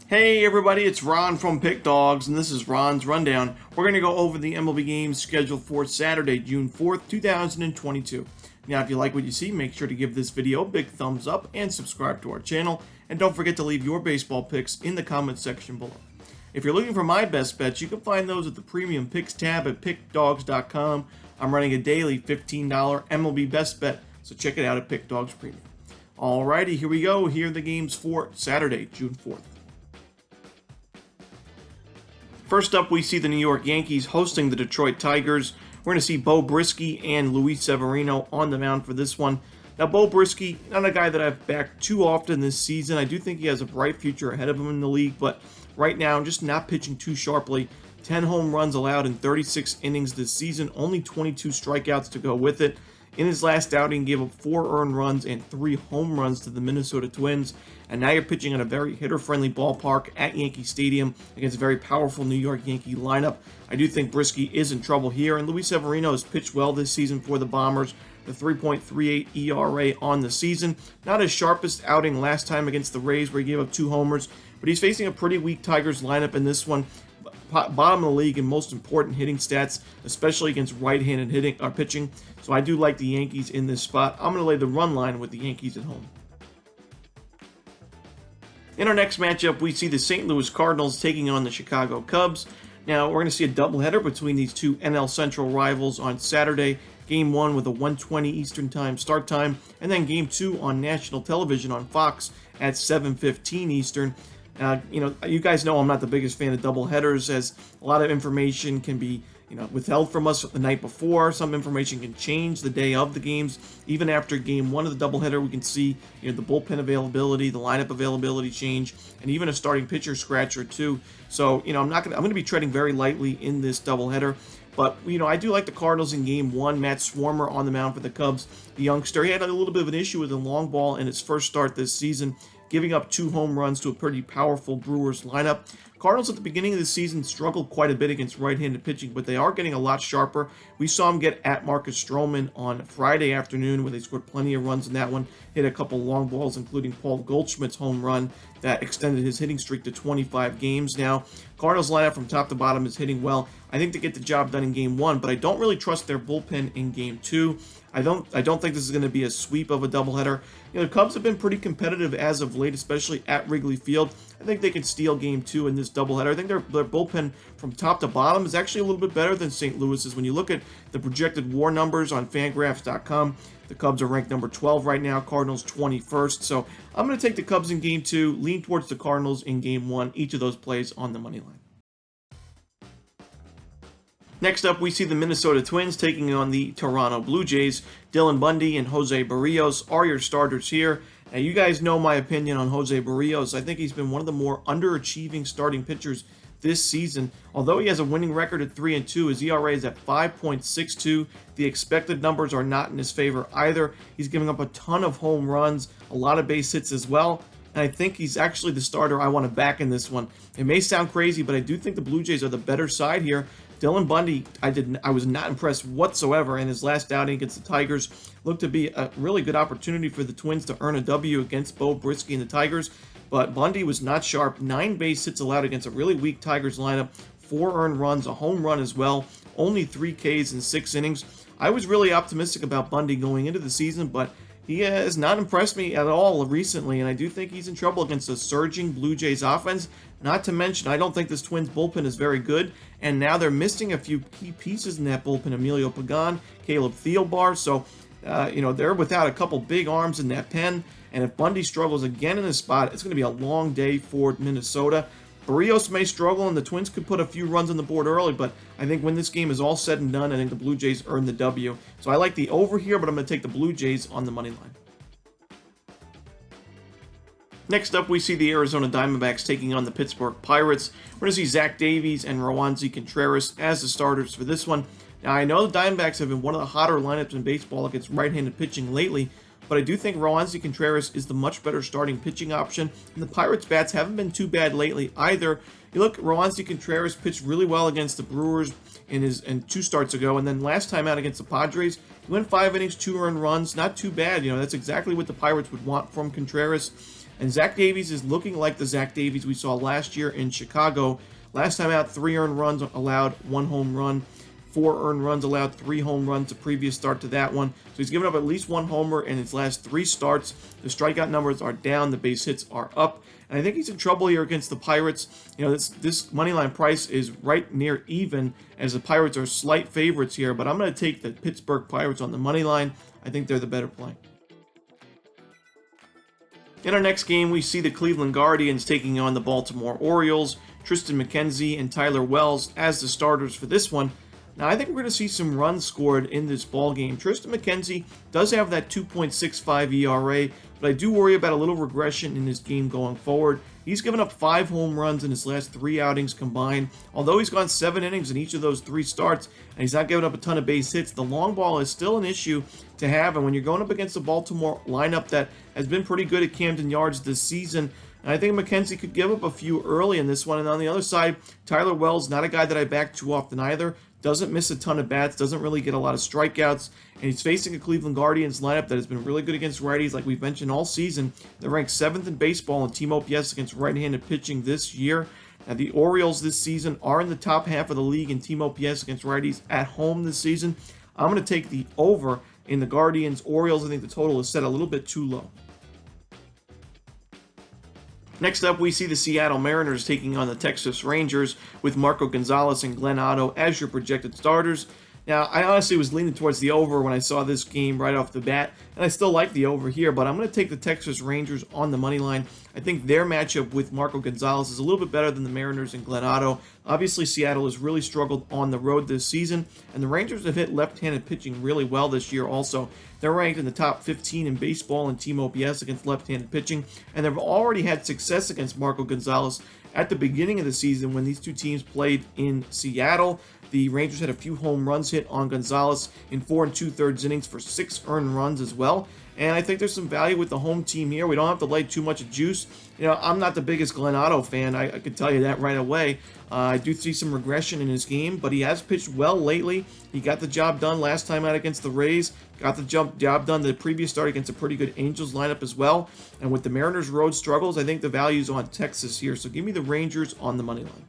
Hey everybody, it's Ron from Pick Dawgz, and this is Ron's Rundown. We're going to go over the MLB games scheduled for Saturday, June 4th, 2022. Now, if you like what you see, make sure to give this video a big thumbs up and subscribe to our channel. And don't forget to leave your baseball picks in the comment section below. If you're looking for my best bets, you can find those at the Premium Picks tab at Pickdawgz.com. I'm running a daily $15 MLB best bet, so check it out at Pick Dawgz Premium. Alrighty, here we go. Here are the games for Saturday, June 4th. First up, we see the New York Yankees hosting the Detroit Tigers. We're going to see Beau Brieske and Luis Severino on the mound for this one. Now, Beau Brieske, not a guy that I've backed too often this season. I do think he has a bright future ahead of him in the league, but right now, just not pitching too sharply. 10 home runs allowed in 36 innings this season, only 22 strikeouts to go with it. In his last outing, he gave up 4 earned runs and 3 home runs to the Minnesota Twins. And now you're pitching at a very hitter-friendly ballpark at Yankee Stadium against a very powerful New York Yankee lineup. I do think Brieske is in trouble here, and Luis Severino has pitched well this season for the Bombers. The 3.38 ERA on the season. Not his sharpest outing last time against the Rays where he gave up 2 homers, but he's facing a pretty weak Tigers lineup in this one. Bottom of the league in most important hitting stats, especially against right-handed hitting or pitching. So I do like the Yankees in this spot. I'm going to lay the run line with the Yankees at home. In our next matchup, we see the St. Louis Cardinals taking on the Chicago Cubs. Now, we're going to see a doubleheader between these two NL Central rivals on Saturday. Game 1 with a 1:20 Eastern Time start time, and then Game 2 on national television on Fox at 7:15 Eastern. You guys know I'm not the biggest fan of doubleheaders, as a lot of information can be withheld from us the night before. Some information can change the day of the games. Even after Game 1 of the doubleheader, we can see the bullpen availability, the lineup availability change, and even a starting pitcher scratch or two. So I'm going to be treading very lightly in this doubleheader. But, I do like the Cardinals in Game 1. Matt Swarmer on the mound for the Cubs. The youngster, he had a little bit of an issue with the long ball in his first start this season, giving up 2 home runs to a pretty powerful Brewers lineup. Cardinals at the beginning of the season struggled quite a bit against right-handed pitching, but they are getting a lot sharper. We saw him get at Marcus Stroman on Friday afternoon, where they scored plenty of runs in that one, hit a couple long balls, including Paul Goldschmidt's home run that extended his hitting streak to 25 games now. Cardinals lineup from top to bottom is hitting well. I think they get the job done in Game 1, but I don't really trust their bullpen in Game 2. I don't think this is going to be a sweep of a doubleheader. The Cubs have been pretty competitive as of late, especially at Wrigley Field. I think they can steal Game 2 in this doubleheader. I think their bullpen from top to bottom is actually a little bit better than St. Louis's. When you look at the projected WAR numbers on Fangraphs.com, the Cubs are ranked number 12 right now, Cardinals 21st. So I'm going to take the Cubs in Game 2, lean towards the Cardinals in Game 1, each of those plays on the money line. Next up, we see the Minnesota Twins taking on the Toronto Blue Jays. Dylan Bundy and Jose Barrios are your starters here. Now, you guys know my opinion on Jose Barrios. I think he's been one of the more underachieving starting pitchers this season. Although he has a winning record at 3-2, his ERA is at 5.62. The expected numbers are not in his favor either. He's giving up a ton of home runs, a lot of base hits as well. And I think he's actually the starter I want to back in this one. It may sound crazy, but I do think the Blue Jays are the better side here. Dylan Bundy, I was not impressed whatsoever in his last outing against the Tigers. Looked to be a really good opportunity for the Twins to earn a W against Beau Brieske and the Tigers, but Bundy was not sharp. 9 base hits allowed against a really weak Tigers lineup, 4 earned runs, a home run as well, only 3 Ks in 6 innings. I was really optimistic about Bundy going into the season, but he has not impressed me at all recently, and I do think he's in trouble against a surging Blue Jays offense. Not to mention, I don't think this Twins bullpen is very good, and now they're missing a few key pieces in that bullpen. Emilio Pagan, Caleb Thielbar, so they're without a couple big arms in that pen, and if Bundy struggles again in this spot, it's going to be a long day for Minnesota. Barrios may struggle, and the Twins could put a few runs on the board early, but I think when this game is all said and done, I think the Blue Jays earn the W. So I like the over here, but I'm going to take the Blue Jays on the money line. Next up, we see the Arizona Diamondbacks taking on the Pittsburgh Pirates. We're going to see Zach Davies and Roansy Contreras as the starters for this one. Now, I know the Diamondbacks have been one of the hotter lineups in baseball against right-handed pitching lately, but I do think Roansy Contreras is the much better starting pitching option, and the Pirates' bats haven't been too bad lately either. You look, Roansy Contreras pitched really well against the Brewers in 2 starts ago, and then last time out against the Padres, he went 5 innings, 2 earned runs. Not too bad. That's exactly what the Pirates would want from Contreras. And Zach Davies is looking like the Zach Davies we saw last year in Chicago. Last time out, 3 earned runs allowed, 1 home run. 4 earned runs allowed, 3 home runs, the previous start to that one. So he's given up at least 1 homer in his last 3 starts. The strikeout numbers are down, the base hits are up. And I think he's in trouble here against the Pirates. This money line price is right near even, as the Pirates are slight favorites here. But I'm going to take the Pittsburgh Pirates on the money line. I think they're the better play. In our next game, we see the Cleveland Guardians taking on the Baltimore Orioles. Tristan McKenzie and Tyler Wells as the starters for this one. Now, I think we're going to see some runs scored in this ball game. Tristan McKenzie does have that 2.65 ERA, but I do worry about a little regression in his game going forward. He's given up 5 home runs in his last 3 outings combined. Although he's gone 7 innings in each of those 3 starts, and he's not given up a ton of base hits, the long ball is still an issue to have. And when you're going up against a Baltimore lineup that has been pretty good at Camden Yards this season, and I think McKenzie could give up a few early in this one. And on the other side, Tyler Wells, not a guy that I back too often either. Doesn't miss a ton of bats, doesn't really get a lot of strikeouts, and he's facing a Cleveland Guardians lineup that has been really good against righties, like we've mentioned all season. They're ranked 7th in baseball in team OPS against right-handed pitching this year. Now, the Orioles this season are in the top half of the league in team OPS against righties at home this season. I'm going to take the over in the Guardians-Orioles. I think the total is set a little bit too low. Next up, we see the Seattle Mariners taking on the Texas Rangers with Marco Gonzalez and Glenn Otto as your projected starters. Now, I honestly was leaning towards the over when I saw this game right off the bat, and I still like the over here, but I'm going to take the Texas Rangers on the money line. I think their matchup with Marco Gonzalez is a little bit better than the Mariners and Glenn Otto. Obviously, Seattle has really struggled on the road this season, and the Rangers have hit left-handed pitching really well this year also. They're ranked in the top 15 in baseball in team OPS against left-handed pitching, and they've already had success against Marco Gonzalez at the beginning of the season when these two teams played in Seattle. The Rangers had a few home runs hit on Gonzalez in 4 2/3 innings for 6 earned runs as well. And I think there's some value with the home team here. We don't have to lay too much juice. I'm not the biggest Glenn Otto fan. I can tell you that right away. I do see some regression in his game, but he has pitched well lately. He got the job done last time out against the Rays. Got the job done the previous start against a pretty good Angels lineup as well. And with the Mariners' road struggles, I think the value's on Texas here. So give me the Rangers on the money line.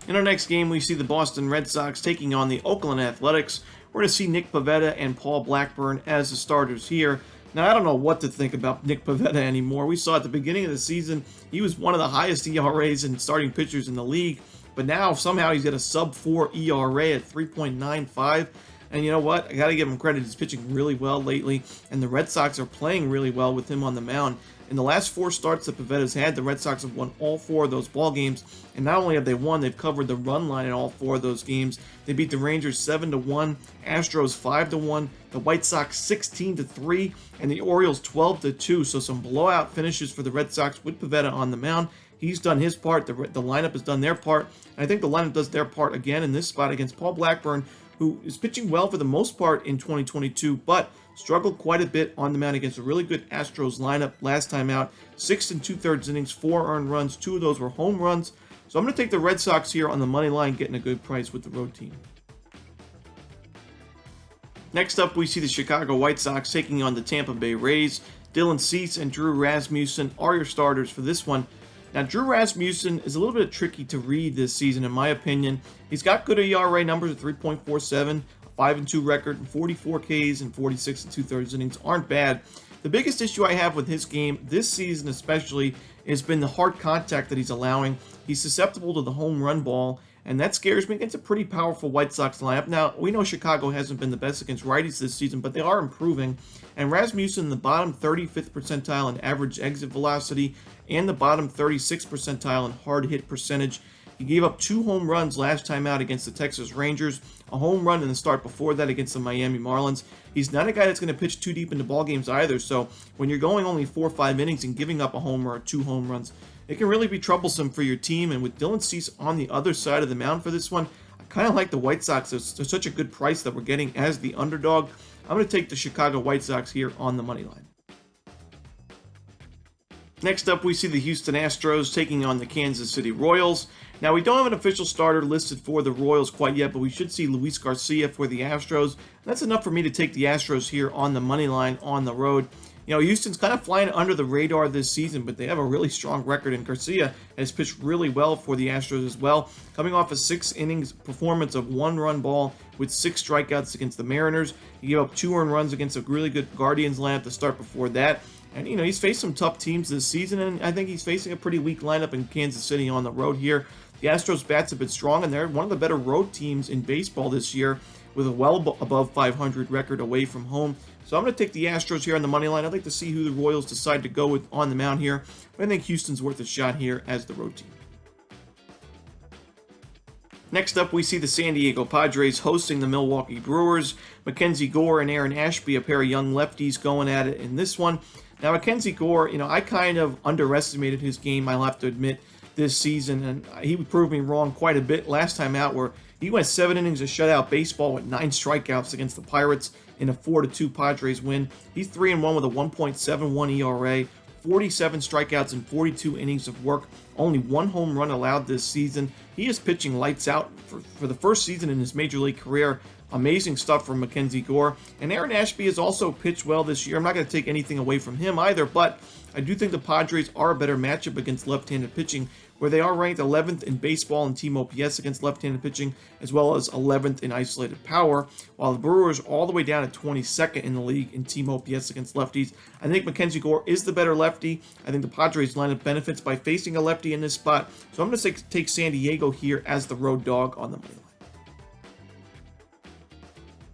In our next game, we see the Boston Red Sox taking on the Oakland Athletics. We're going to see Nick Pivetta and Paul Blackburn as the starters here. Now, I don't know what to think about Nick Pivetta anymore. We saw at the beginning of the season, he was one of the highest ERAs in starting pitchers in the league. But now, somehow, he's got a sub-4 ERA at 3.95. And you know what? I got to give him credit. He's pitching really well lately. And the Red Sox are playing really well with him on the mound. In the last 4 starts that Pivetta's had, the Red Sox have won all 4 of those ball games. And not only have they won, they've covered the run line in all 4 of those games. They beat the Rangers 7-1, Astros 5-1, the White Sox 16-3, and the Orioles 12-2. So some blowout finishes for the Red Sox with Pivetta on the mound. He's done his part. The lineup has done their part. And I think the lineup does their part again in this spot against Paul Blackburn, who is pitching well for the most part in 2022, but struggled quite a bit on the mound against a really good Astros lineup last time out. 6 2/3 innings, 4 earned runs. 2 of those were home runs. So I'm going to take the Red Sox here on the money line, getting a good price with the road team. Next up, we see the Chicago White Sox taking on the Tampa Bay Rays. Dylan Cease and Drew Rasmussen are your starters for this one. Now, Drew Rasmussen is a little bit tricky to read this season, in my opinion. He's got good ERA numbers at 3.47, a 5-2 record, and 44 Ks and 46 2/3 innings aren't bad. The biggest issue I have with his game this season especially has been the hard contact that he's allowing. He's susceptible to the home run ball, and that scares me against a pretty powerful White Sox lineup. Now, we know Chicago hasn't been the best against righties this season, but they are improving. And Rasmussen, the bottom 35th percentile in average exit velocity and the bottom 36th percentile in hard hit percentage. He gave up 2 home runs last time out against the Texas Rangers, a home run in the start before that against the Miami Marlins. He's not a guy that's going to pitch too deep into ball games either, so when you're going only 4 or 5 innings and giving up a homer or 2 home runs, it can really be troublesome for your team. And with Dylan Cease on the other side of the mound for this one, I kind of like the White Sox. They're such a good price that we're getting as the underdog. I'm going to take the Chicago White Sox here on the money line. Next up, we see the Houston Astros taking on the Kansas City Royals. Now, we don't have an official starter listed for the Royals quite yet, but we should see Luis Garcia for the Astros. That's enough for me to take the Astros here on the money line on the road. Houston's kind of flying under the radar this season, but they have a really strong record, and Garcia has pitched really well for the Astros as well, coming off a 6 innings performance of 1-run ball with 6 strikeouts against the Mariners. He gave up 2 earned runs against a really good Guardians lineup to start before that. And, he's faced some tough teams this season, and I think he's facing a pretty weak lineup in Kansas City on the road here. The Astros bats have been strong, and they're one of the better road teams in baseball this year with a well above 500 record away from home. So I'm going to take the Astros here on the money line. I'd like to see who the Royals decide to go with on the mound here, but I think Houston's worth a shot here as the road team. Next up, we see the San Diego Padres hosting the Milwaukee Brewers. Mackenzie Gore and Aaron Ashby, a pair of young lefties going at it in this one. Now, Mackenzie Gore, I kind of underestimated his game, I'll have to admit, this season, and he proved me wrong quite a bit last time out, where he went 7 innings of shutout baseball with 9 strikeouts against the Pirates in a 4-2 Padres win. He's 3-1 with a 1.71 ERA, 47 strikeouts and 42 innings of work, only 1 home run allowed this season. He is pitching lights out for the first season in his major league career. Amazing stuff from Mackenzie Gore. And Aaron Ashby has also pitched well this year. I'm not going to take anything away from him either, but I do think the Padres are a better matchup against left-handed pitching, where they are ranked 11th in baseball in team OPS against left-handed pitching, as well as 11th in isolated power, while the Brewers are all the way down at 22nd in the league in team OPS against lefties. I think Mackenzie Gore is the better lefty. I think the Padres lineup benefits by facing a lefty in this spot, so I'm going to take San Diego here as the road dog on the money line.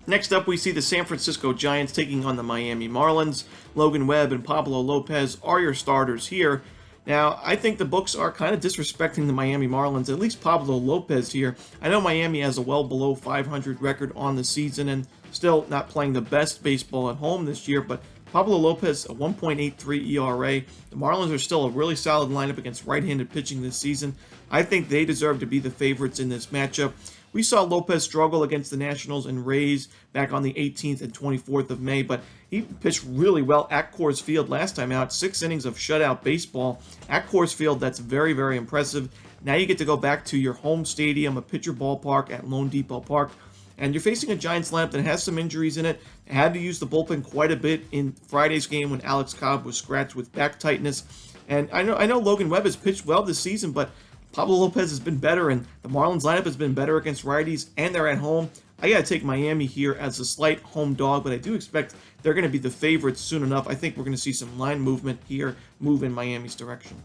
Next up, we see the San Francisco Giants taking on the Miami Marlins. Logan Webb and Pablo Lopez are your starters here. Now, I think the books are kind of disrespecting the Miami Marlins, at least Pablo Lopez here. I know Miami has a well below 500 record on the season and still not playing the best baseball at home this year, but Pablo Lopez, a 1.83 ERA. The Marlins are still a really solid lineup against right-handed pitching this season. I think they deserve to be the favorites in this matchup. We saw Lopez struggle against the Nationals and Rays back on the 18th and 24th of May, but he pitched really well at Coors Field last time out. 6 innings of shutout baseball at Coors Field. That's very, very impressive. Now you get to go back to your home stadium, a Pitcher Ballpark at Lone Depot Park, and you're facing a Giants lineup that has some injuries in it. They had to use the bullpen quite a bit in Friday's game when Alex Cobb was scratched with back tightness. And I know Logan Webb has pitched well this season, but Pablo Lopez has been better, and the Marlins lineup has been better against righties, and they're at home. I got to take Miami here as a slight home dog, but I do expect they're going to be the favorites soon enough. I think we're going to see some line movement here move in Miami's direction.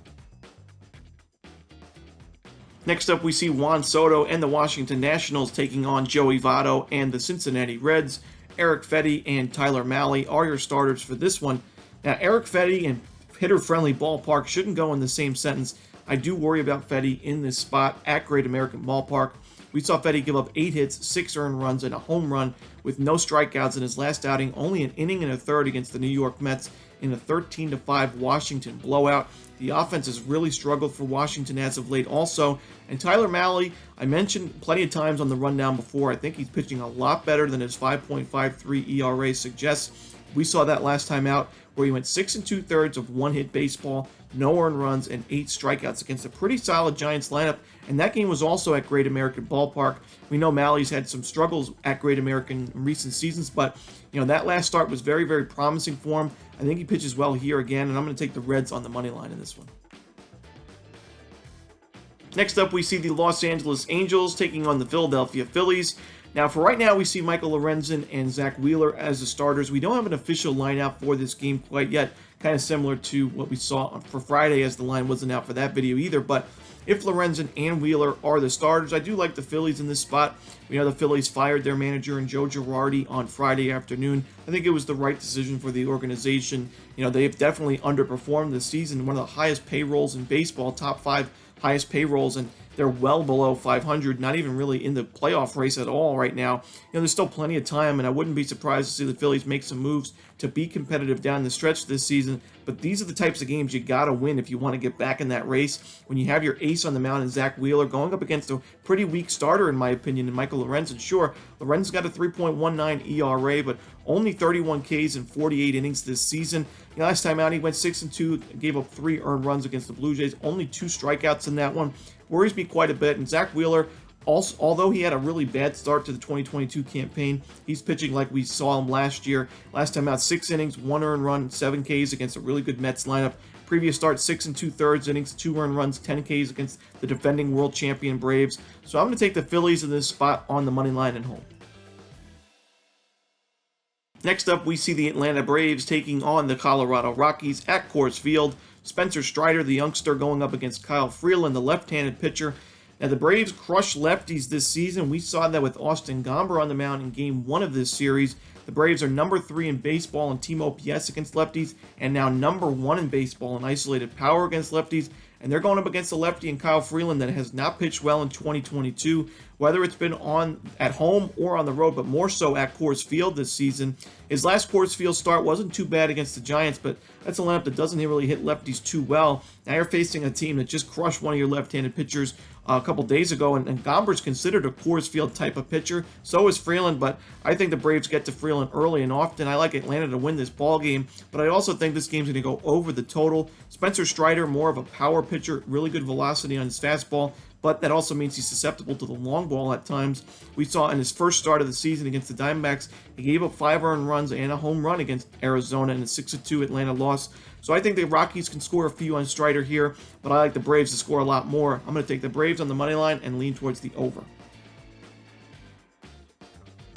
Next up, we see Juan Soto and the Washington Nationals taking on Joey Votto and the Cincinnati Reds. Eric Fetty and Tyler Mahle are your starters for this one. Now, Eric Fetty and hitter-friendly ballpark shouldn't go in the same sentence. I do worry about Fetty in this spot at Great American Ballpark. We saw Fetty give up 8 hits, 6 earned runs, and a home run with no strikeouts in his last outing, only an inning and a third against the New York Mets in a 13-5 Washington blowout. The offense has really struggled for Washington as of late also. And Tyler Mahle, I mentioned plenty of times on the rundown before, I think he's pitching a lot better than his 5.53 ERA suggests. We saw that last time out where he went 6 2/3 of one-hit baseball, no earned runs, and 8 strikeouts against a pretty solid Giants lineup. And that game was also at Great American Ballpark. We know Mahle's had some struggles at Great American in recent seasons, but that last start was very, very promising for him. I think he pitches well here again, and I'm going to take the Reds on the money line in this one. Next up, we see the Los Angeles Angels taking on the Philadelphia Phillies. Now, for right now, we see Michael Lorenzen and Zach Wheeler as the starters. We don't have an official lineup for this game quite yet, kind of similar to what we saw for Friday, as the line wasn't out for that video either. But if Lorenzen and Wheeler are the starters, I do like the Phillies in this spot. We know the Phillies fired their manager and Joe Girardi on Friday afternoon. I think it was the right decision for the organization. They've definitely underperformed this season. One of the highest payrolls in baseball, top 5 highest payrolls, and they're well below 500, not even really in the playoff race at all right now. There's still plenty of time, and I wouldn't be surprised to see the Phillies make some moves to be competitive down the stretch this season. But these are the types of games you got to win if you want to get back in that race. When you have your ace on the mound and Zach Wheeler going up against a pretty weak starter, in my opinion, in Michael Lorenzen. Sure, Lorenzen's got a 3.19 ERA, but only 31 Ks in 48 innings this season. Last time out, he went 6 2, gave up 3 earned runs against the Blue Jays, only 2 strikeouts in that one. Worries me quite a bit. And Zach Wheeler, Also, although he had a really bad start to the 2022 campaign, he's pitching like we saw him last year. Last time out, 6 innings, 1 earned run, 7 Ks against a really good Mets lineup. Previous start, 6 2/3 innings, 2 earned runs, 10 Ks against the defending world champion Braves. So I'm going to take the Phillies in this spot on the money line at home. Next up, we see the Atlanta Braves taking on the Colorado Rockies at Coors Field. Spencer Strider, the youngster, going up against Kyle Freeland, the left-handed pitcher. Now, the Braves crushed lefties this season. We saw that with Austin Gomber on the mound in Game 1 of this series. The Braves are number 3 in baseball in team OPS against lefties, and now number 1 in baseball in isolated power against lefties. And they're going up against a lefty in Kyle Freeland that has not pitched well in 2022, whether it's been on at home or on the road, but more so at Coors Field this season. His last Coors Field start wasn't too bad against the Giants, but that's a lineup that doesn't really hit lefties too well. Now you're facing a team that just crushed one of your left-handed pitchers a couple days ago, and Gomber's considered a Coors Field type of pitcher. So is Freeland, but I think the Braves get to Freeland early and often. I like Atlanta to win this ball game, but I also think this game's going to go over the total. Spencer Strider, more of a power pitcher, really good velocity on his fastball, but that also means he's susceptible to the long ball at times. We saw in his first start of the season against the Diamondbacks, he gave up 5 earned runs and a home run against Arizona in a 6-2 Atlanta loss. So I think the Rockies can score a few on Strider here, but I like the Braves to score a lot more. I'm going to take the Braves on the money line and lean towards the over.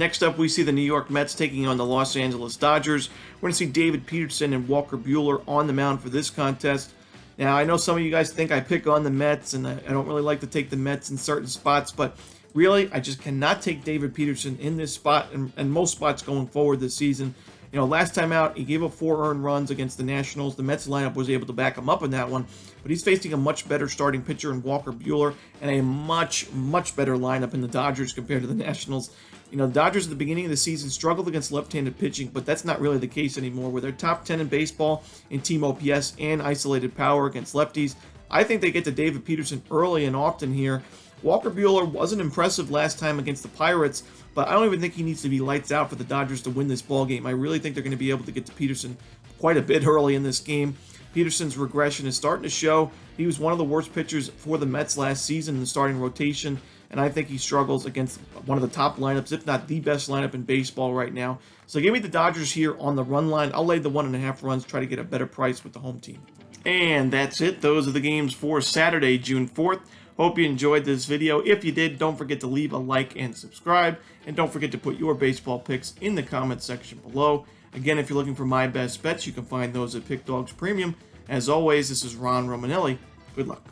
Next up, we see the New York Mets taking on the Los Angeles Dodgers. We're going to see David Peterson and Walker Buehler on the mound for this contest. Now, I know some of you guys think I pick on the Mets, and I don't really like to take the Mets in certain spots, but really, I just cannot take David Peterson in this spot and most spots going forward this season. You know, last time out, he gave up 4 earned runs against the Nationals. The Mets lineup was able to back him up in that one, but he's facing a much better starting pitcher in Walker Buehler and a much, much better lineup in the Dodgers compared to the Nationals. You know, the Dodgers at the beginning of the season struggled against left-handed pitching, but that's not really the case anymore. Where they're top 10 in baseball in team OPS and isolated power against lefties, I think they get to David Peterson early and often here. Walker Buehler wasn't impressive last time against the Pirates, but I don't even think he needs to be lights out for the Dodgers to win this ballgame. I really think they're going to be able to get to Peterson quite a bit early in this game. Peterson's regression is starting to show. He was one of the worst pitchers for the Mets last season in the starting rotation, and I think he struggles against one of the top lineups, if not the best lineup in baseball right now. So give me the Dodgers here on the run line. I'll lay the 1.5 runs, try to get a better price with the home team. And that's it. Those are the games for Saturday, June 4th. Hope you enjoyed this video. If you did, don't forget to leave a like and subscribe. And don't forget to put your baseball picks in the comments section below. Again, if you're looking for my best bets, you can find those at Pickdawgz Premium. As always, this is Ron Romanelli. Good luck.